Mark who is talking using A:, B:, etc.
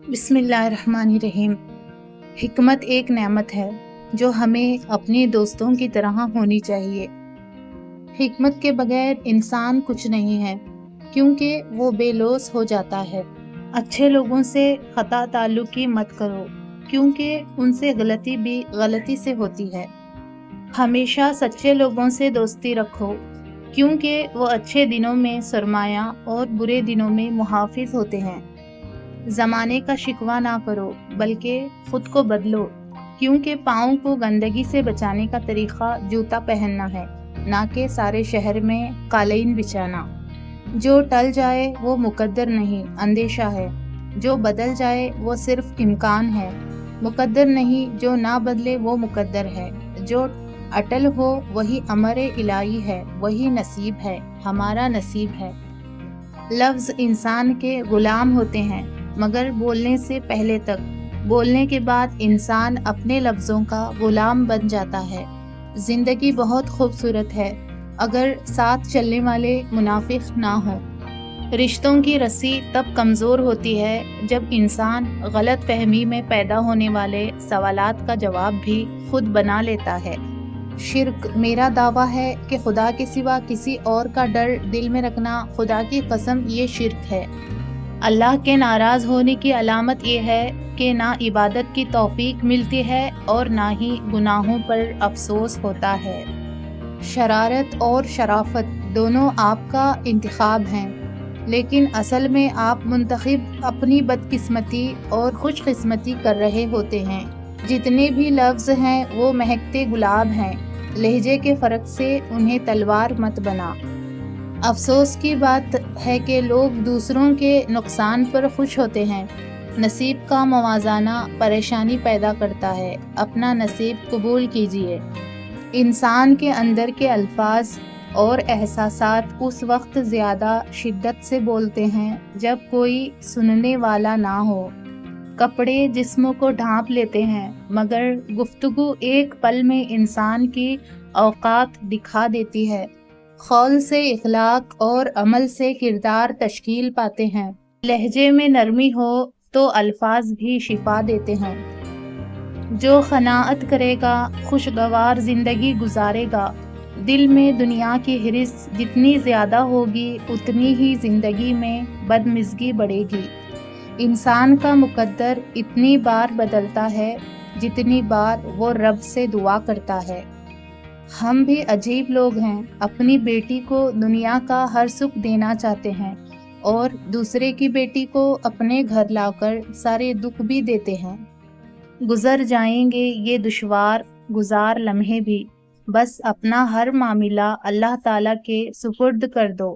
A: بسم اللہ الرحمن الرحیم۔ حکمت ایک نعمت ہے جو ہمیں اپنے دوستوں کی طرح ہونی چاہیے۔ حکمت کے بغیر انسان کچھ نہیں ہے، کیونکہ وہ بے لوث ہو جاتا ہے۔ اچھے لوگوں سے قطع تعلقی مت کرو، کیونکہ ان سے غلطی بھی غلطی سے ہوتی ہے۔ ہمیشہ سچے لوگوں سے دوستی رکھو، کیونکہ وہ اچھے دنوں میں سرمایہ اور برے دنوں میں محافظ ہوتے ہیں۔ زمانے کا شکوہ نہ کرو، بلکہ خود کو بدلو، کیونکہ پاؤں کو گندگی سے بچانے کا طریقہ جوتا پہننا ہے، نہ کہ سارے شہر میں قالین بچھانا۔ جو ٹل جائے وہ مقدر نہیں، اندیشہ ہے۔ جو بدل جائے وہ صرف امکان ہے، مقدر نہیں۔ جو نہ بدلے وہ مقدر ہے۔ جو اٹل ہو وہی امر الہی ہے، وہی نصیب ہے، ہمارا نصیب ہے۔ لفظ انسان کے غلام ہوتے ہیں، مگر بولنے سے پہلے تک۔ بولنے کے بعد انسان اپنے لفظوں کا غلام بن جاتا ہے۔ زندگی بہت خوبصورت ہے، اگر ساتھ چلنے والے منافق نہ ہوں۔ رشتوں کی رسی تب کمزور ہوتی ہے جب انسان غلط فہمی میں پیدا ہونے والے سوالات کا جواب بھی خود بنا لیتا ہے۔ شرک۔ میرا دعویٰ ہے کہ خدا کے سوا کسی اور کا ڈر دل میں رکھنا، خدا کی قسم یہ شرک ہے۔ اللہ کے ناراض ہونے کی علامت یہ ہے کہ نہ عبادت کی توفیق ملتی ہے اور نہ ہی گناہوں پر افسوس ہوتا ہے۔ شرارت اور شرافت دونوں آپ کا انتخاب ہیں، لیکن اصل میں آپ منتخب اپنی بدقسمتی اور خوش قسمتی کر رہے ہوتے ہیں۔ جتنے بھی لفظ ہیں وہ مہکتے گلاب ہیں، لہجے کے فرق سے انہیں تلوار مت بنا۔ افسوس کی بات ہے کہ لوگ دوسروں کے نقصان پر خوش ہوتے ہیں۔ نصیب کا موازنہ پریشانی پیدا کرتا ہے، اپنا نصیب قبول کیجیے۔ انسان کے اندر کے الفاظ اور احساسات اس وقت زیادہ شدت سے بولتے ہیں جب کوئی سننے والا نہ ہو۔ کپڑے جسم کو ڈھانپ لیتے ہیں، مگر گفتگو ایک پل میں انسان کی اوقات دکھا دیتی ہے۔ قول سے اخلاق اور عمل سے کردار تشکیل پاتے ہیں۔ لہجے میں نرمی ہو تو الفاظ بھی شفا دیتے ہیں۔ جو قناعت کرے گا خوشگوار زندگی گزارے گا۔ دل میں دنیا کی حرص جتنی زیادہ ہوگی اتنی ہی زندگی میں بدمزگی بڑھے گی۔ انسان کا مقدر اتنی بار بدلتا ہے جتنی بار وہ رب سے دعا کرتا ہے۔ ہم بھی عجیب لوگ ہیں، اپنی بیٹی کو دنیا کا ہر سکھ دینا چاہتے ہیں اور دوسرے کی بیٹی کو اپنے گھر لا کر سارے دکھ بھی دیتے ہیں۔ گزر جائیں گے یہ دشوار گزار لمحے بھی، بس اپنا ہر معاملہ اللہ تعالیٰ کے سپرد کر دو۔